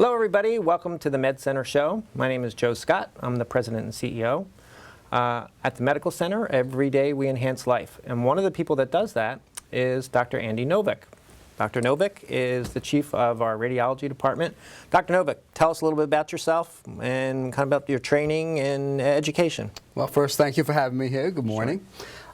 Hello everybody, welcome to the MedCenter show. My name is Joe Scott. I'm the president and CEO. At the medical center, every day we enhance life. And one of the people that does that is Dr. Andy Novick. Dr. Novick is the chief of our radiology department. Dr. Novick, tell us a little bit about yourself and kind of about your training and education. Well, first, thank you for having me here. Good morning.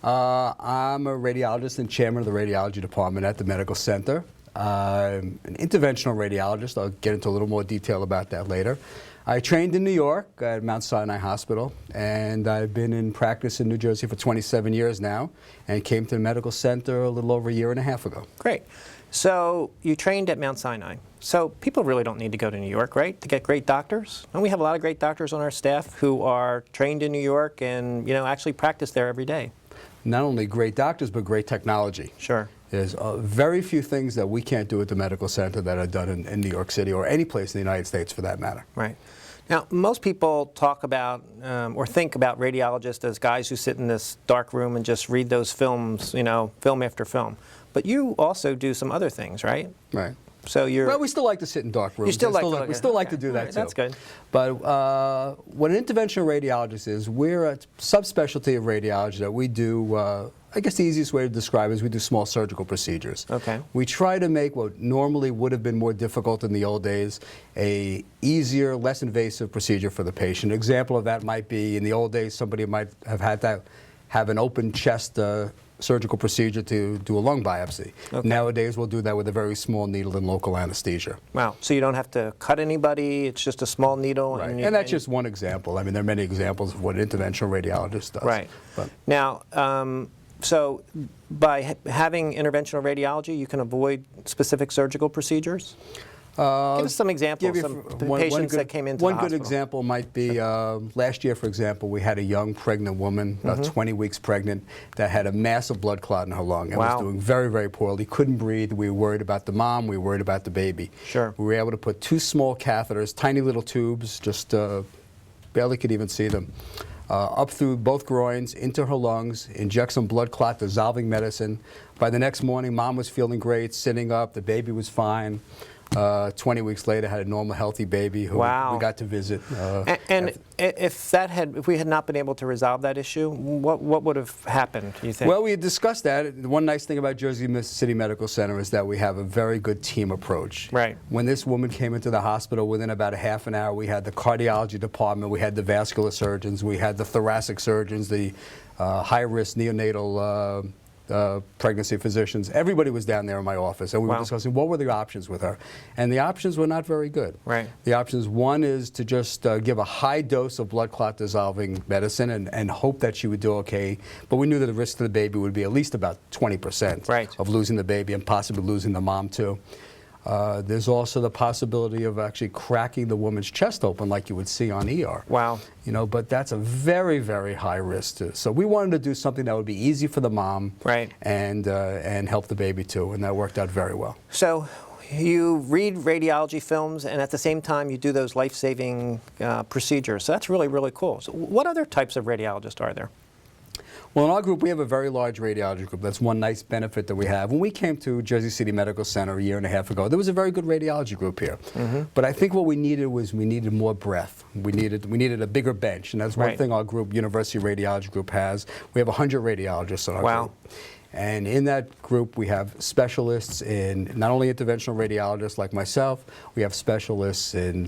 Sure. I'm a radiologist and chairman of the radiology department at the medical center. I'm an interventional radiologist. I'll get into a little more detail about that later. I trained in New York at Mount Sinai Hospital, and I've been in practice in New Jersey for 27 years now, and came to the medical center a little over a year and a half ago. Great. So you trained at Mount Sinai. So people really don't need to go to New York, right, to get great doctors? And we have a lot of great doctors on our staff who are trained in New York and, actually practice there every day. Not only great doctors, but great technology. Sure. There's very few things that we can't do at the medical center that are done in New York City or any place in the United States for that matter. Right. Now, most people talk about or think about radiologists as guys who sit in this dark room and just read those films, film after film. But you also do some other things, right? Right. So you're... Well, we still like to sit in dark rooms. You still we still like to do that, right, too. That's good. But what an interventional radiologist is, we're a subspecialty of radiology that we do, I guess the easiest way to describe it is we do small surgical procedures. Okay. We try to make what normally would have been more difficult in the old days a easier, less invasive procedure for the patient. An example of that might be, in the old days, somebody might have had to have an open chest surgical procedure to do a lung biopsy. Okay. Nowadays, we'll do that with a very small needle and local anesthesia. Wow. So you don't have to cut anybody, it's just a small needle? Right. And that's just one example. I mean, there are many examples of what an interventional radiologist does. Right. But now, so by having interventional radiology, you can avoid specific surgical procedures? Give us some examples, some patients that came into the hospital. One good example might be, last year, for example, we had a young pregnant woman, about 20 weeks pregnant, that had a massive blood clot in her lung and was doing very, very poorly, couldn't breathe. We were worried about the mom, we were worried about the baby. Sure. We were able to put 2 small catheters, tiny little tubes, just barely could even see them, up through both groins, into her lungs, inject some blood clot dissolving medicine. By the next morning, mom was feeling great, sitting up, the baby was fine. 20 weeks later, had a normal, healthy baby who we got to visit. And if we had not been able to resolve that issue, what would have happened, do you think? Well, we had discussed that. The one nice thing about Jersey City Medical Center is that we have a very good team approach. Right. When this woman came into the hospital, within about a half an hour, we had the cardiology department, we had the vascular surgeons, we had the thoracic surgeons, the high-risk neonatal pregnancy physicians. Everybody was down there in my office, and we were discussing what were the options with her. And the options were not very good. Right. The options, one is to just give a high dose of blood clot dissolving medicine and hope that she would do okay. But we knew that the risk to the baby would be at least about 20% of losing the baby and possibly losing the mom too. There's also the possibility of actually cracking the woman's chest open like you would see on ER. Wow. But that's a very, very high risk. So we wanted to do something that would be easy for the mom and help the baby too, and that worked out very well. So you read radiology films, and at the same time you do those life-saving procedures. So that's really, really cool. So what other types of radiologists are there? Well, in our group, we have a very large radiology group. That's one nice benefit that we have. When we came to Jersey City Medical Center a year and a half ago, there was a very good radiology group here. But I think what we needed was more breadth. We needed a bigger bench, and that's one thing our group, University Radiology Group, has. We have 100 radiologists in our group. And in that group, we have specialists in not only interventional radiologists like myself, we have specialists in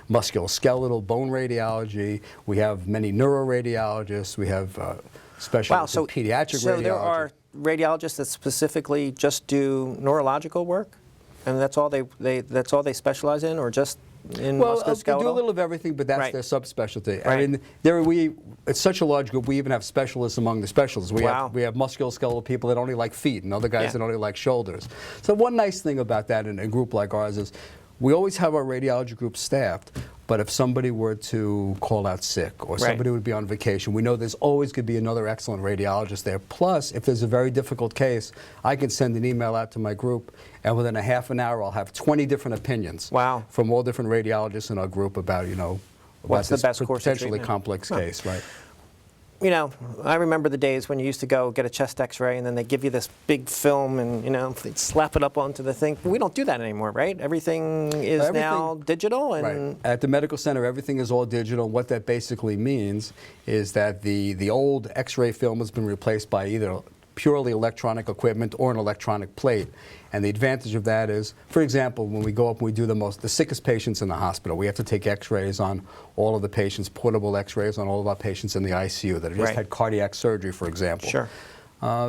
musculoskeletal, bone radiology, we have many neuroradiologists, we have specialists in pediatric radiology. So there are radiologists that specifically just do neurological work, and that's all they specialize in, or just in musculoskeletal? Well, they do a little of everything, but that's their subspecialty. I mean, it's such a large group. We even have specialists among the specialists. We have musculoskeletal people that only like feet, and other guys that only like shoulders. So one nice thing about that in a group like ours is we always have our radiology group staffed. But if somebody were to call out sick or somebody would be on vacation, we know there's always going to be another excellent radiologist there. Plus, if there's a very difficult case, I can send an email out to my group, and within a half an hour, I'll have 20 different opinions from all different radiologists in our group about, what's the best course of potentially complex case, you know, I remember the days when you used to go get a chest x-ray and then they give you this big film and, you know, they'd slap it up onto the thing. We don't do that anymore, right? Everything is now digital. And At the medical center, everything is all digital. What that basically means is that the old x-ray film has been replaced by either purely electronic equipment or an electronic plate. And the advantage of that is, for example, when we go up and we do the sickest patients in the hospital, we have to take x-rays on all of the patients, portable x-rays on all of our patients in the ICU that have just had cardiac surgery, for example. Sure.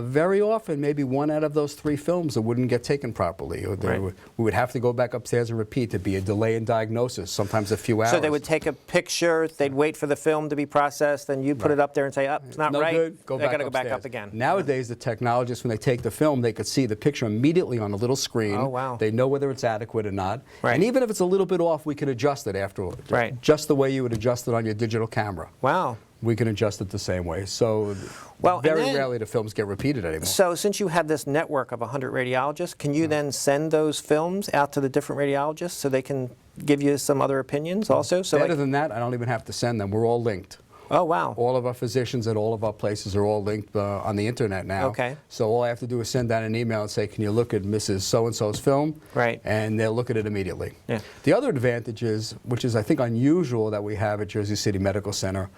Very often, maybe 1 out of those 3 films that wouldn't get taken properly. Or we would have to go back upstairs and repeat. There'd be a delay in diagnosis, sometimes a few hours. So they would take a picture, they'd wait for the film to be processed, then you'd put it up there and say, oh, it's not no right. Good. They got to go back up again. Nowadays, the technologists, when they take the film, they could see the picture immediately on a little screen. Oh, wow. They know whether it's adequate or not. Right. And even if it's a little bit off, we can adjust it afterwards. Right. Just the way you would adjust it on your digital camera. Wow. We can adjust it the same way. So Well, very rarely do films get repeated anymore. So since you have this network of 100 radiologists, can you then send those films out to the different radiologists so they can give you some other opinions also? So Better than that, I don't even have to send them. We're all linked. Oh, wow. All of our physicians at all of our places are all linked on the internet now. Okay. So all I have to do is send out an email and say, can you look at Mrs. So-and-so's film? Right. And they'll look at it immediately. Yeah. The other advantage is, which is I think unusual that we have at Jersey City Medical Center,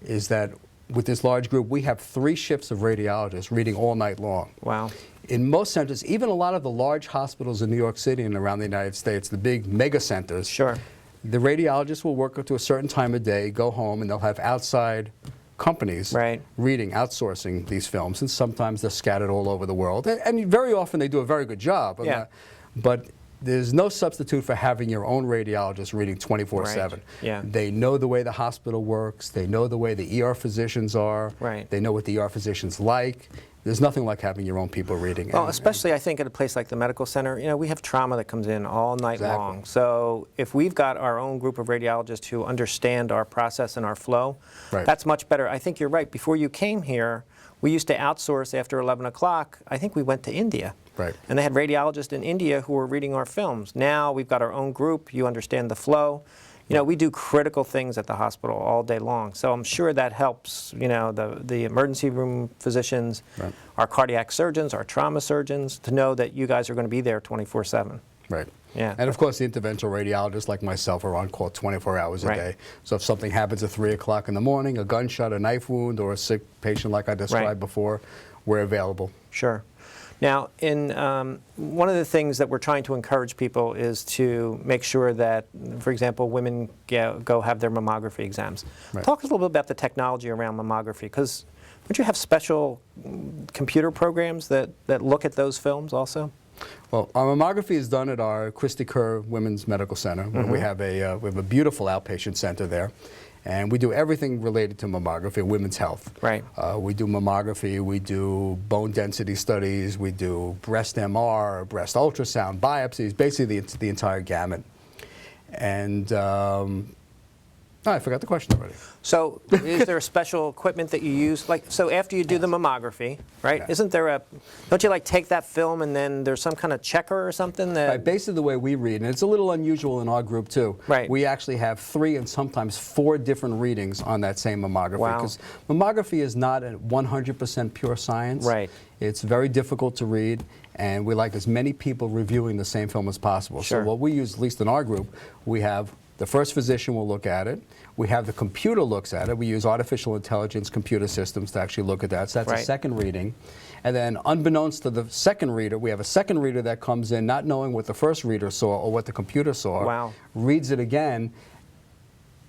is that with this large group, we have 3 shifts of radiologists reading all night long. Wow. In most centers, even a lot of the large hospitals in New York City and around the United States, the big mega centers, Sure. the radiologists will work up to a certain time of day, go home, and they'll have outside companies reading, outsourcing these films, and sometimes they're scattered all over the world. And very often they do a very good job. Yeah. But there's no substitute for having your own radiologist reading 24/7. Right. Yeah. They know the way the hospital works. They know the way the ER physicians are. Right. They know what the ER physicians like. There's nothing like having your own people reading. Well, especially I think at a place like the medical center, you know, we have trauma that comes in all night long. So if we've got our own group of radiologists who understand our process and our flow, that's much better. I think you're right. Before you came here, we used to outsource after 11 o'clock. I think we went to India. Right. And they had radiologists in India who were reading our films. Now we've got our own group. You understand the flow. You know, we do critical things at the hospital all day long. So I'm sure that helps, you know, the emergency room physicians, our cardiac surgeons, our trauma surgeons, to know that you guys are going to be there 24/7. Right. Yeah. And of course, the interventional radiologists like myself are on call 24 hours a day. So if something happens at 3 o'clock in the morning, a gunshot, a knife wound, or a sick patient like I described before, we're available. Sure. Now, one of the things that we're trying to encourage people is to make sure that, for example, women go have their mammography exams. Talk a little bit about the technology around mammography, because would you have special computer programs that look at those films also? Well, our mammography is done at our Christy Kerr Women's Medical Center, where we have a beautiful outpatient center there. And we do everything related to mammography, women's health. Right. We do mammography, we do bone density studies, we do breast MR, breast ultrasound, biopsies, basically the entire gamut. And I forgot the question already. So is there a special equipment that you use? Like, so after you do the mammography, right, isn't there don't you like take that film and then there's some kind of checker or something that? Right, basically the way we read, and it's a little unusual in our group too. Right. We actually have 3 and sometimes 4 different readings on that same mammography. Wow. Because mammography is not a 100% pure science. Right. It's very difficult to read, and we like as many people reviewing the same film as possible. Sure. So what we use, at least in our group, we have the first physician will look at it. We have the computer looks at it. We use artificial intelligence computer systems to actually look at that. So that's a second reading. And then unbeknownst to the second reader, we have a second reader that comes in not knowing what the first reader saw or what the computer saw, reads it again,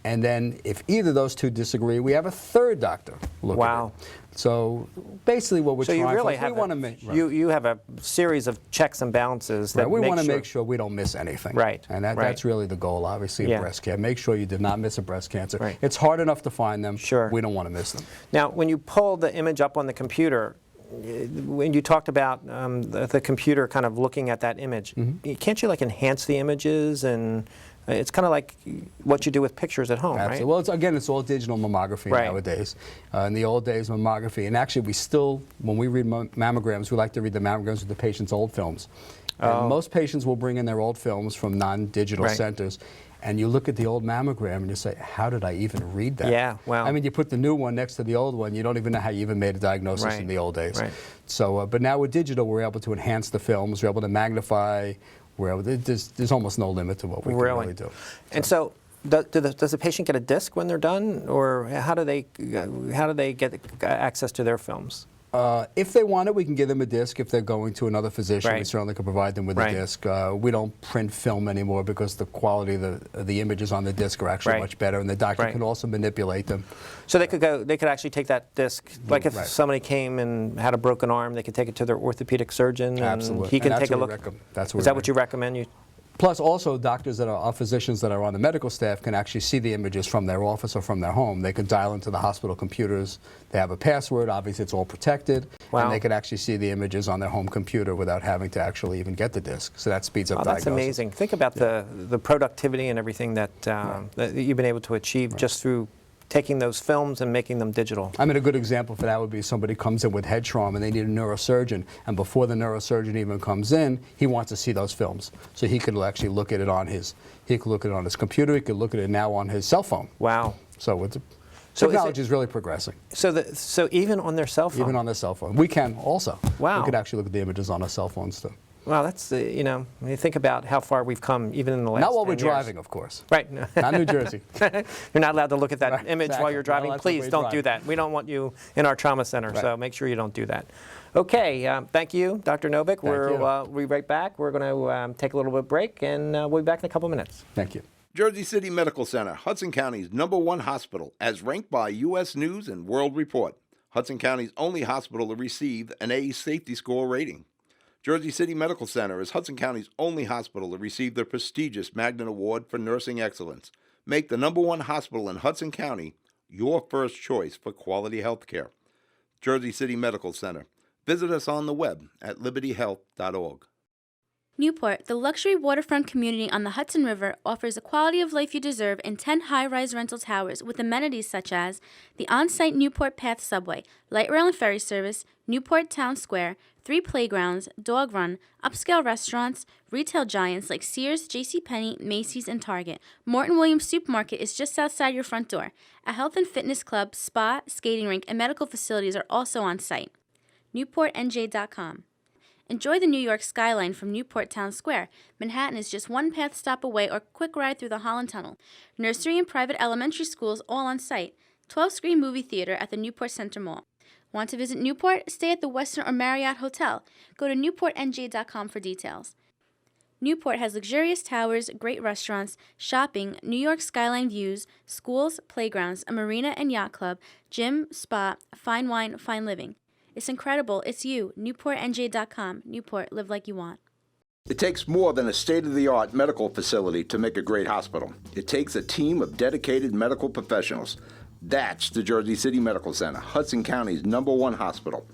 and then if either of those 2 disagree, we have a third doctor look at it. So basically what we're trying you really for, you have a series of checks and balances that we want to make sure we don't miss anything. Right. And that's really the goal, obviously, of breast care. Make sure you did not miss a breast cancer. It's hard enough to find them. Sure. We don't want to miss them. Now, when you pull the image up on the computer, when you talked about the computer kind of looking at that image, can't you like enhance the images? And it's kind of like what you do with pictures at home, right? Well, it's all digital mammography nowadays. In the old days, mammography, and actually we still, when we read mammograms, we like to read the mammograms with the patient's old films. And most patients will bring in their old films from non-digital centers. and you look at the old mammogram and you say, how did I even read that? Yeah, well. I mean, you put the new one next to the old one, you don't even know how you even made a diagnosis in the old days. Right. So, but now with digital, we're able to enhance the films, we're able to magnify, there's almost no limit to what we can really do. And so, does the patient get a disc when they're done, or how do they get access to their films? If they want it, we can give them a disc. If they're going to another physician, we Right. certainly can provide them with a disc. We don't print film anymore because the quality of the images on the disc are actually much better, and the doctor can also manipulate them. So they could actually take that disc, like if somebody came and had a broken arm, they could take it to their orthopedic surgeon, and Absolutely. he can And take a look. Is that what you recommend? Plus, also, doctors that are physicians that are on the medical staff can actually see the images from their office or from their home. They can dial into the hospital computers. They have a password. Obviously, it's all protected. Wow. And they can actually see the images on their home computer without having to actually even get the disc. So that speeds up diagnosis. That's amazing. Think about the productivity and everything that, that you've been able to achieve just through taking those films and making them digital. I mean, a good example for that would be somebody comes in with head trauma and they need a neurosurgeon, and before the neurosurgeon even comes in, he wants to see those films. So he could actually look at it on his, computer, he could look at it now on his cell phone. Wow. So technology is really progressing. So even on their cell phone? Even on their cell phone. We can also. Wow. We could actually look at the images on our cell phones too. Well, that's, when you think about how far we've come, even in the last 10 years. Not while we're driving, of course. Right. Not New Jersey. You're not allowed to look at that image while you're driving. Please don't do that. We don't want you in our trauma center, so make sure you don't do that. Okay, thank you, Dr. Novick. We'll be right back. We're going to take a little bit of break, and we'll be back in a couple minutes. Thank you. Jersey City Medical Center, Hudson County's #1 hospital, as ranked by U.S. News and World Report. Hudson County's only hospital to receive an A safety score rating. Jersey City Medical Center is Hudson County's only hospital to receive the prestigious Magnet Award for Nursing Excellence. Make the #1 hospital in Hudson County your first choice for quality health care. Jersey City Medical Center. Visit us on the web at libertyhealth.org. Newport, the luxury waterfront community on the Hudson River, offers the quality of life you deserve in 10 high-rise rental towers with amenities such as the on-site Newport Path subway, light rail and ferry service, Newport Town Square, 3 playgrounds, dog run, upscale restaurants, retail giants like Sears, JCPenney, Macy's, and Target. Morton Williams Supermarket is just outside your front door. A health and fitness club, spa, skating rink, and medical facilities are also on site. NewportNJ.com. Enjoy the New York skyline from Newport Town Square. Manhattan is just one path stop away or quick ride through the Holland Tunnel. Nursery and private elementary schools all on site. 12-screen movie theater at the Newport Center Mall. Want to visit Newport? Stay at the Westin or Marriott Hotel. Go to NewportNJ.com for details. Newport has luxurious towers, great restaurants, shopping, New York skyline views, schools, playgrounds, a marina and yacht club, gym, spa, fine wine, fine living. It's incredible. It's you. NewportNJ.com. Newport. Live like you want. It takes more than a state-of-the-art medical facility to make a great hospital. It takes a team of dedicated medical professionals. That's the Jersey City Medical Center, Hudson County's #1 hospital.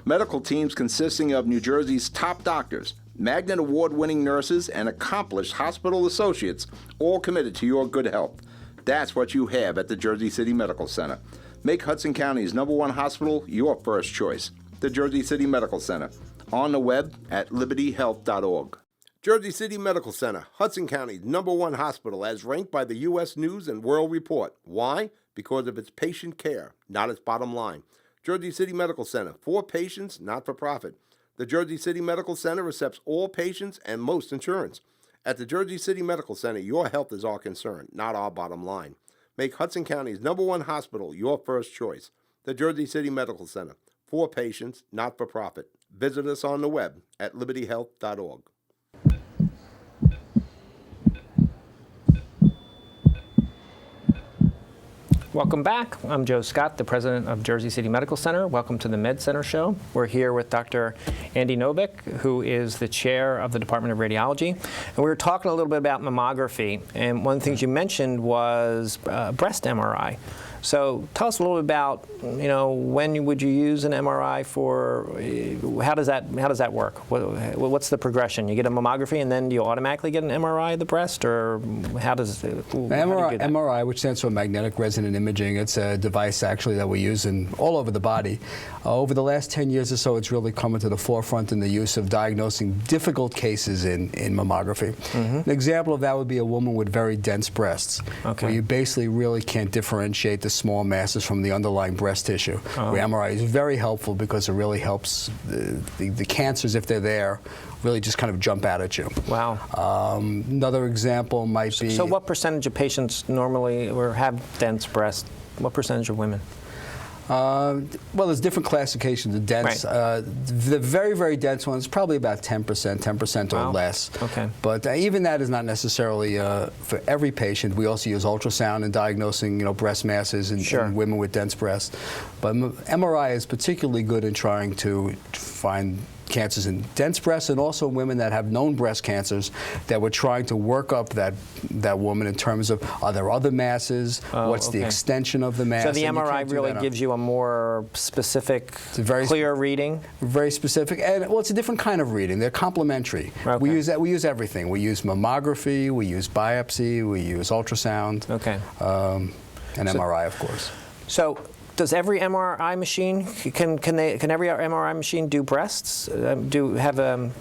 Medical teams consisting of New Jersey's top doctors, Magnet Award-winning nurses, and accomplished hospital associates, all committed to your good health. That's what you have at the Jersey City Medical Center. Make Hudson County's #1 hospital your first choice. The Jersey City Medical Center. On the web at libertyhealth.org. Jersey City Medical Center, Hudson County's #1 hospital, as ranked by the U.S. News and World Report. Why? Because of its patient care, not its bottom line. Jersey City Medical Center, for patients, not for profit. The Jersey City Medical Center accepts all patients and most insurance. At the Jersey City Medical Center, your health is our concern, not our bottom line. Make Hudson County's #1 hospital your first choice. The Jersey City Medical Center, for patients, not for profit. Visit us on the web at libertyhealth.org. Welcome back. I'm Joe Scott, the president of Jersey City Medical Center. Welcome to the MedCenter show. We're here with Dr. Andy Novick, who is the chair of the Department of Radiology. And we were talking a little bit about mammography. And one of the things you mentioned was breast MRI. So tell us a little bit about, when would you use an MRI for? How does that work? What's the progression? You get a mammography and then do you automatically get an MRI of the breast, or how does it? MRI, which stands for magnetic resonant imaging, it's a device actually that we use all over the body. Over the last 10 years or so, it's really come to the forefront in the use of diagnosing difficult cases in mammography. An example of that would be a woman with very dense breasts, where you basically really can't differentiate the small masses from the underlying breast tissue. Where MRI is very helpful because it really helps the cancers, if they're there, really just kind of jump out at you. Wow. Another example might be... So what percentage of patients normally or have dense breasts? What percentage of women? Well, there's different classifications of dense. Right. The very, very dense ones, probably about 10% or less. Okay. But even that is not necessarily for every patient. We also use ultrasound in diagnosing, breast masses in women with dense breasts. But MRI is particularly good in trying to find cancers in dense breasts, and also women that have known breast cancers that we're trying to work up that woman in terms of, are there other masses? What's the extension of the mass? So the MRI really gives you a more specific, clear reading? Very specific, and well, it's a different kind of reading. They're complementary. Okay. We use everything. We use mammography, we use biopsy, we use ultrasound, and MRI, of course. So does every MRI machine, can every MRI machine do breasts? Be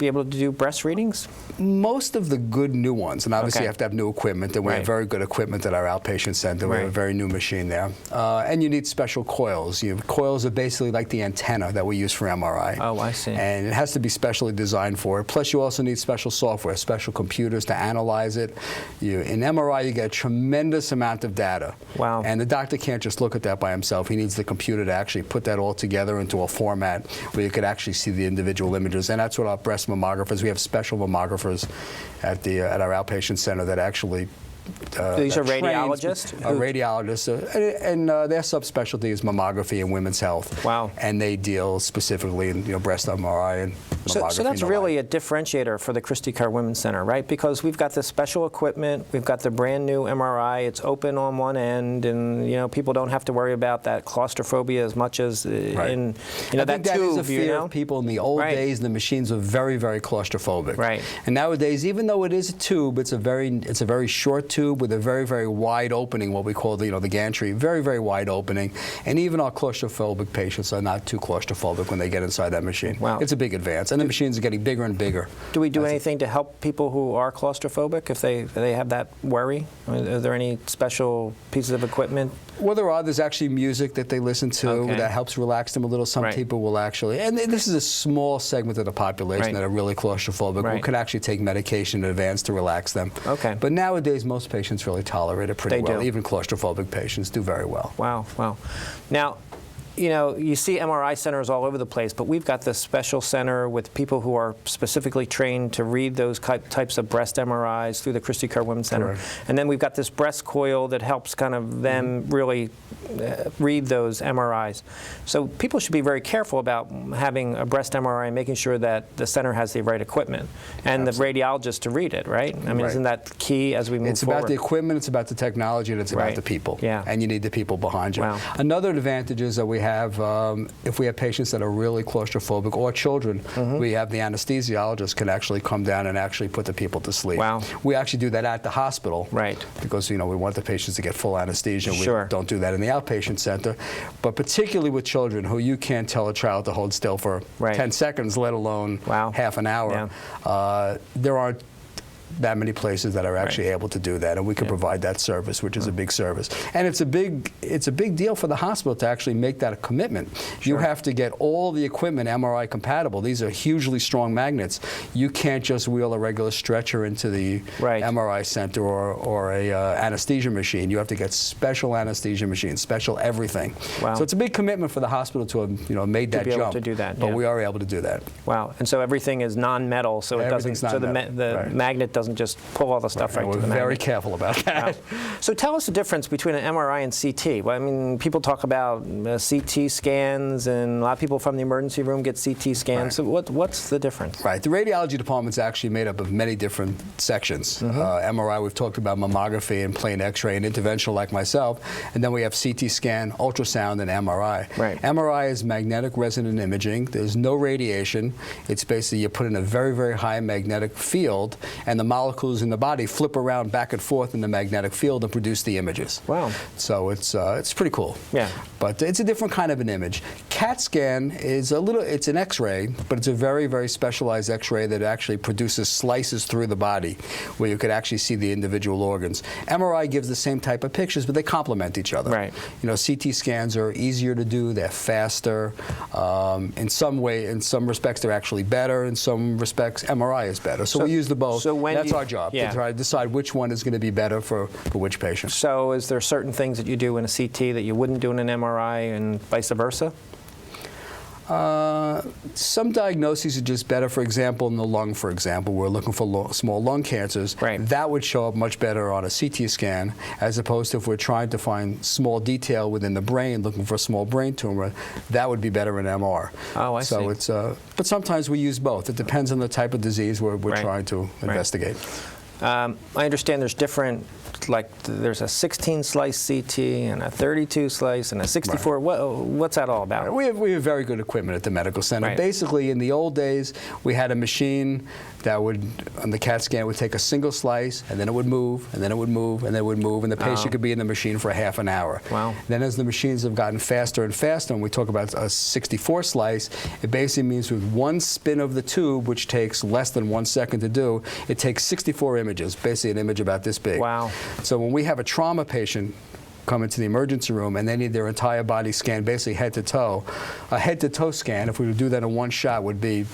able to do breast readings? Most of the good new ones, and obviously you have to have new equipment, and we have very good equipment at our outpatient center. We have a very new machine there. And you need special coils. Coils are basically like the antenna that we use for MRI. Oh, I see. And it has to be specially designed for it. Plus you also need special software, special computers to analyze it. In MRI you get a tremendous amount of data. Wow. And the doctor can't just look at that by himself. He needs the computer to actually put that all together into a format where you could actually see the individual images. And that's what our breast mammographers, we have special mammographers at our outpatient center that actually these are radiologists? A radiologist, and their subspecialty is mammography and women's health. Wow. And they deal specifically in breast MRI and mammography. So that's really a differentiator for the Christie Carr Women's Center, right? Because we've got this special equipment, we've got the brand new MRI, it's open on one end, and people don't have to worry about that claustrophobia as much as in I that think that tube. Is a fear of people in the old days. The machines were very, very claustrophobic. Right. And nowadays, even though it is a tube, it's a very short tube with a very, very wide opening, what we call the gantry, very, very wide opening. And even our claustrophobic patients are not too claustrophobic when they get inside that machine. Wow. It's a big advance, and the machines are getting bigger and bigger. Do we do anything to help people who are claustrophobic if they have that worry? I mean, are there any special pieces of equipment? Well, there are. There's actually music that they listen to that helps relax them a little. Some people will actually, and this is a small segment of the population that are really claustrophobic. We could actually take medication in advance to relax them. Okay. But nowadays, most patients really tolerate it pretty well. Do. Even claustrophobic patients do very well. Wow, wow. Now, you see MRI centers all over the place, but we've got this special center with people who are specifically trained to read those types of breast MRIs through the Christie Carr Women's Center. Correct. And then we've got this breast coil that helps kind of them really read those MRIs. So people should be very careful about having a breast MRI and making sure that the center has the right equipment and the radiologist to read it, right? I mean, isn't that key as we move forward? It's about the equipment, it's about the technology, and it's about the people. Yeah. And you need the people behind you. Wow. Another advantage is that we have, if we have patients that are really claustrophobic or children, we have the anesthesiologist can actually come down and actually put the people to sleep. Wow. We actually do that at the hospital. Right. Because, we want the patients to get full anesthesia. Sure. We don't do that in the outpatient center. But particularly with children who you can't tell a child to hold still for 10 seconds, let alone half an hour, there aren't that many places that are actually able to do that, and we can provide that service, which is a big service. And it's a big deal for the hospital to actually make that a commitment. You have to get all the equipment MRI compatible. These are hugely strong magnets. You can't just wheel a regular stretcher into the MRI center or a anesthesia machine. You have to get special anesthesia machines, special everything. Wow. So it's a big commitment for the hospital to have made that jump. Able to do that, but we are able to do that. Wow. And so everything is non-metal, so it doesn't. So the magnet doesn't doesn't just pull all the stuff right We're to the very magnet. careful about that. So tell us the difference between an MRI and CT. Well, I mean, people talk about CT scans, and a lot of people from the emergency room get CT scans. Right. So what's the difference? Right. The radiology department's actually made up of many different sections. MRI, we've talked about mammography and plain X-ray and interventional like myself. And then we have CT scan, ultrasound, and MRI. Right. MRI is magnetic resonant imaging. There's no radiation. It's basically you put in a very, very high magnetic field, and the molecules in the body flip around back and forth in the magnetic field and produce the images. Wow. So it's pretty cool. Yeah. But it's a different kind of an image. CAT scan is it's an X-ray, but it's a very, very specialized X-ray that actually produces slices through the body where you could actually see the individual organs. MRI gives the same type of pictures, but they complement each other. Right. You know, CT scans are easier to do, they're faster. In some respects, they're actually better. In some respects, MRI is better. So we use the both. So when that's our job, to try to decide which one is going to be better for which patient. So is there certain things that you do in a CT that you wouldn't do in an MRI and vice versa? Some diagnoses are just better. For example, in the lung, for example, we're looking for small lung cancers. Right. That would show up much better on a CT scan, as opposed to if we're trying to find small detail within the brain, looking for a small brain tumor, that would be better in MR. Oh, I see. So but sometimes we use both. It depends on the type of disease we're trying to investigate. I understand there's different, like there's a 16-slice CT and a 32-slice and a 64. Right. What's that all about? We have very good equipment at the medical center. Right. Basically, in the old days, we had a machine that would, on the CAT scan, would take a single slice, and then it would move, and then it would move, and then it would move, and the patient could be in the machine for half an hour. Wow. Then as the machines have gotten faster and faster, and we talk about a 64 slice, it basically means with one spin of the tube, which takes less than 1 second to do, it takes 64 images, basically an image about this big. Wow. So when we have a trauma patient come into the emergency room and they need their entire body scanned, basically head to toe, a head-to-toe scan, if we would do that in one shot, would be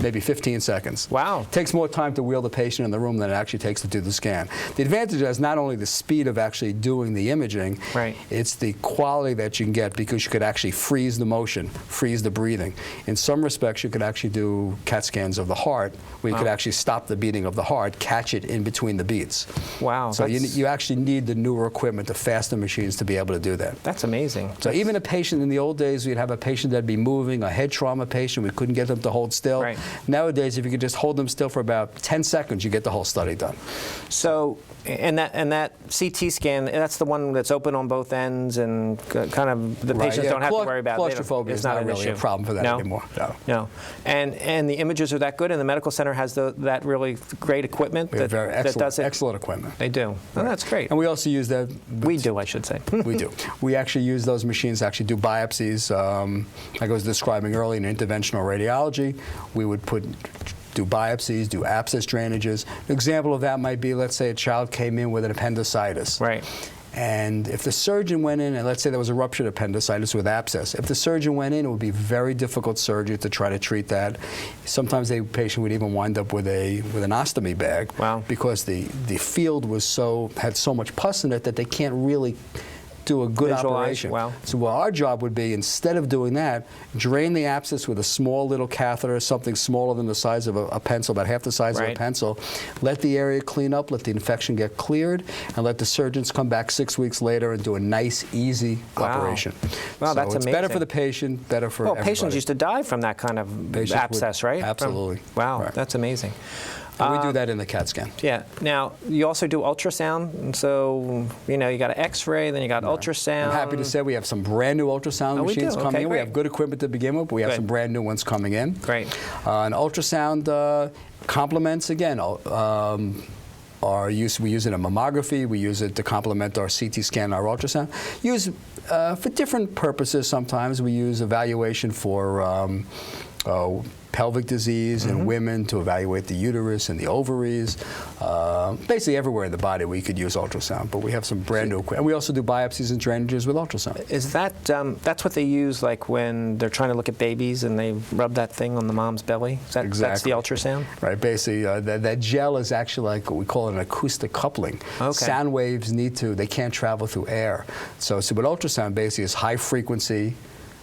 maybe 15 seconds. Wow. It takes more time to wheel the patient in the room than it actually takes to do the scan. The advantage is not only the speed of actually doing the imaging, right. It's the quality that you can get because you could actually freeze the motion, freeze the breathing. In some respects, you could actually do CAT scans of the heart where you could actually stop the beating of the heart, catch it in between the beats. Wow. So you actually need the newer equipment, the faster machines to be able to do that. That's amazing. So even a patient in the old days, we'd have a patient that'd be moving, a head trauma patient, we couldn't get them to hold still. Right. Nowadays, if you could just hold them still for about 10 seconds, you get the whole study done. So, and that CT scan, that's the one that's open on both ends, and kind of the patients don't have to worry about it. Claustrophobia is not really a problem for that anymore. No. And the images are that good, and the medical center has that really great equipment We have very that does it. excellent equipment. They do. Oh, that's great. And we also use that. We do, I should say. We do. We actually use those machines to actually do biopsies. Like I was describing earlier in interventional radiology, we would do biopsies, do abscess drainages. An example of that might be, let's say a child came in with an appendicitis. Right. And if the surgeon went in, and let's say there was a ruptured appendicitis with abscess, if the surgeon went in, it would be very difficult surgery to try to treat that. Sometimes the patient would even wind up with an ostomy bag. Wow. Because the field had so much pus in it that they can't really do a good operation. Wow. So our job would be, instead of doing that, drain the abscess with a small little catheter, something smaller than the size of a pencil, about half the size of a pencil. Let the area clean up, let the infection get cleared, and let the surgeons come back 6 weeks later and do a nice, easy operation. Wow, so that's it's amazing. better for the patient, better for everybody. Patients used to die from that kind of abscess, right? Absolutely. Wow, right. That's amazing. And we do that in the CAT scan. Yeah. Now, you also do ultrasound, and so, you got an X-ray, then you got ultrasound. I'm happy to say we have some brand new ultrasound machines coming in. Great. We have good equipment to begin with, but we have some brand new ones coming in. Great. And ultrasound complements, again, our use. We use it in mammography. We use it to complement our CT scan and our ultrasound. Use for different purposes sometimes. We use evaluation for pelvic disease in women, to evaluate the uterus and the ovaries. Basically everywhere in the body we could use ultrasound, but we have some brand new equipment. And we also do biopsies and drainages with ultrasound. Is that, that's what they use like when they're trying to look at babies and they rub that thing on the mom's belly? Exactly. That's the ultrasound? Right, basically that gel is actually like what we call an acoustic coupling. Okay. Sound waves they can't travel through air. So what ultrasound basically is high frequency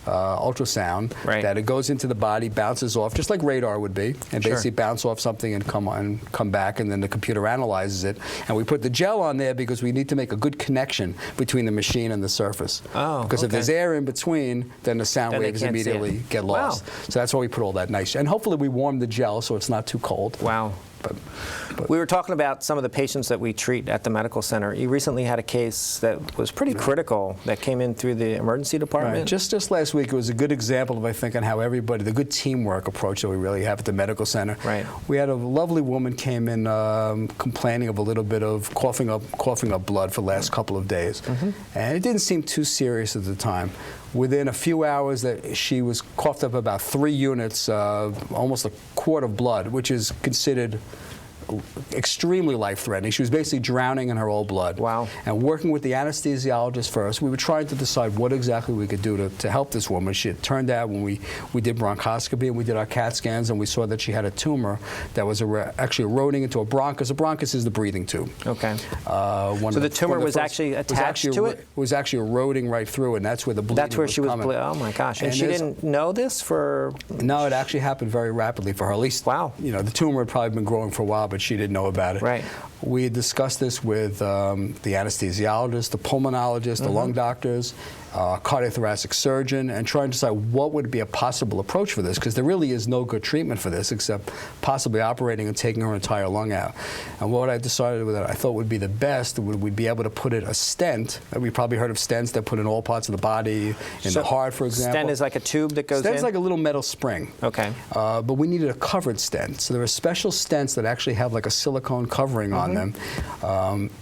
ultrasound, Right. that it goes into the body, bounces off, just like radar would be, and Sure. basically bounce off something and come back, and then the computer analyzes it. And we put the gel on there because we need to make a good connection between the machine and the surface. Oh, because if okay. there's air in between, then the sound Then they waves can't see it. immediately get Wow. lost. So that's why we put all that nice. And hopefully we warm the gel so it's not too cold. Wow. But We were talking about some of the patients that we treat at the medical center. You recently had a case that was pretty critical that came in through the emergency department. Right. Just last week, it was a good example of, I think, on how everybody, the good teamwork approach that we really have at the medical center. Right. We had a lovely woman came in complaining of a little bit of coughing up blood for the last couple of days. And it didn't seem too serious at the time. Within a few hours, that she was coughed up about 3 units, almost a quart of blood, which is considered extremely life-threatening. She was basically drowning in her own blood. Wow. And working with the anesthesiologist first, we were trying to decide what exactly we could do to help this woman. It turned out when we did bronchoscopy and we did our CAT scans and we saw that she had a tumor that was actually eroding into a bronchus. A bronchus is the breathing tube. Okay. So the tumor was actually attached to it? Was actually eroding right through, and that's where the bleeding That's where she was coming. oh my gosh. And she there's- didn't know this for... No, it actually happened very rapidly for her. At least, Wow. you know, the tumor had probably been growing for a while, but she didn't know about it. Right. We had discussed this with the anesthesiologist, the pulmonologist, the lung doctors, cardiothoracic surgeon, and trying to decide what would be a possible approach for this, because there really is no good treatment for this except possibly operating and taking her entire lung out. And what I decided with it, I thought would be the best, we'd be able to put in a stent. We probably heard of stents that put in all parts of the body, in the heart, for example. Stent is like a tube that goes in? Stent's like a little metal spring. Okay. But we needed a covered stent. So there are special stents that actually have like a silicone covering on them.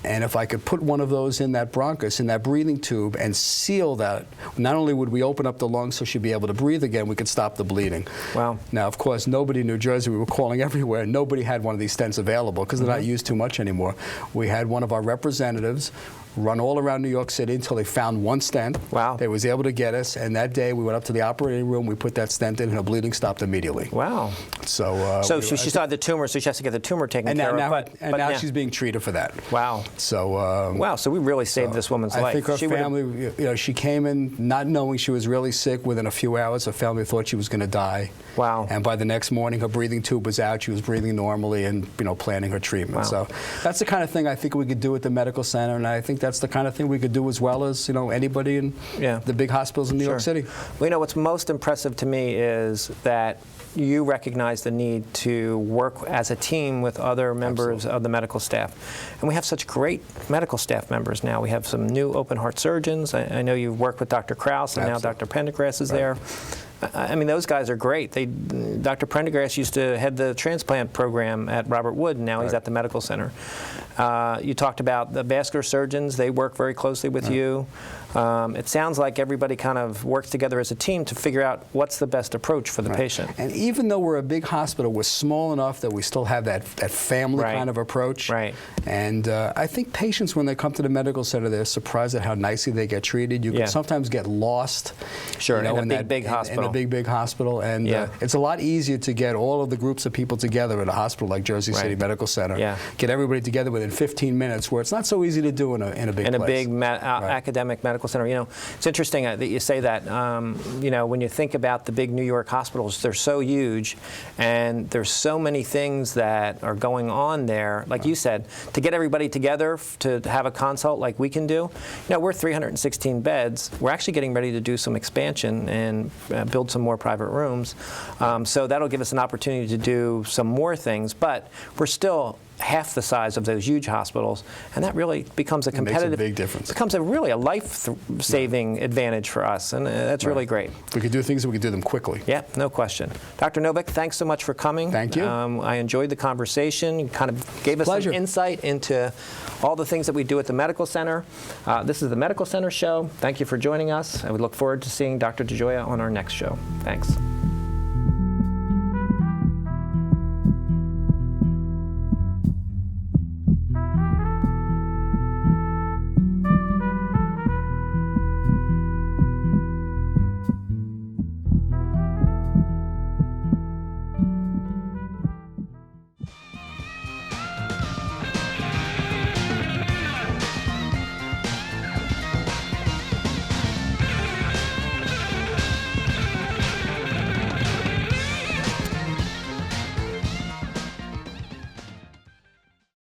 And if I could put one of those in that bronchus, in that breathing tube, and seal that, not only would we open up the lungs so she'd be able to breathe again, we could stop the bleeding. Wow. Now, of course, nobody in New Jersey, we were calling everywhere, nobody had one of these stents available because they're not used too much anymore. We had one of our representatives run all around New York City until they found one stent. Wow. They was able to get us, and that day we went up to the operating room, we put that stent in, and her bleeding stopped immediately. Wow. So, So she saw the tumor, so she has to get the tumor taken care of. Now she's being treated for that. Wow. So Wow, so we really saved this woman's life. I think her She would've- family, you know, she came in not knowing she was really sick. Within a few hours, her family thought she was going to die. Wow. And by the next morning, her breathing tube was out. She was breathing normally and, you know, planning her treatment. Wow. So that's the kind of thing I think we could do at the medical center, and I think that's the kind of thing we could do as well as, you know, anybody in the big hospitals in New York City. Well, you know, what's most impressive to me is that you recognize the need to work as a team with other members of the medical staff. And we have such great medical staff members now. We have some new open heart surgeons. I know you've worked with Dr. Krause, and now Dr. Pendergrass is there. I mean, those guys are great. Dr. Prendergast used to head the transplant program at Robert Wood, and now he's at the medical center. You talked about the vascular surgeons. They work very closely with you. It sounds like everybody kind of works together as a team to figure out what's the best approach for the patient. And even though we're a big hospital, we're small enough that we still have that family kind of approach. Right. And I think patients, when they come to the medical center, they're surprised at how nicely they get treated. You can sometimes get lost. Sure, you know, in a big hospital. In a big hospital. And it's a lot easier to get all of the groups of people together at a hospital like Jersey City Medical Center. Get everybody together within 15 minutes, where it's not so easy to do in a big place. In a big academic medical center. You know, it's interesting that you say that. You know, when you think about the big New York hospitals, they're so huge, and there's so many things that are going on there. Like you said, to get everybody together to have a consult like we can do. You know, we're 316 beds. We're actually getting ready to do some expansion and build some more private rooms. So that'll give us an opportunity to do some more things, but we're still half the size of those huge hospitals, and that really becomes a competitive. It makes a big difference. Becomes really a life-saving advantage for us, and that's really great. If we could do things, we could do them quickly. Yeah, no question. Dr. Novick, thanks so much for coming. Thank you. I enjoyed the conversation. You kind of gave us some insight into all the things that we do at the medical center. This is the Medical Center Show. Thank you for joining us. I would look forward to seeing Dr. DeGioia on our next show. Thanks.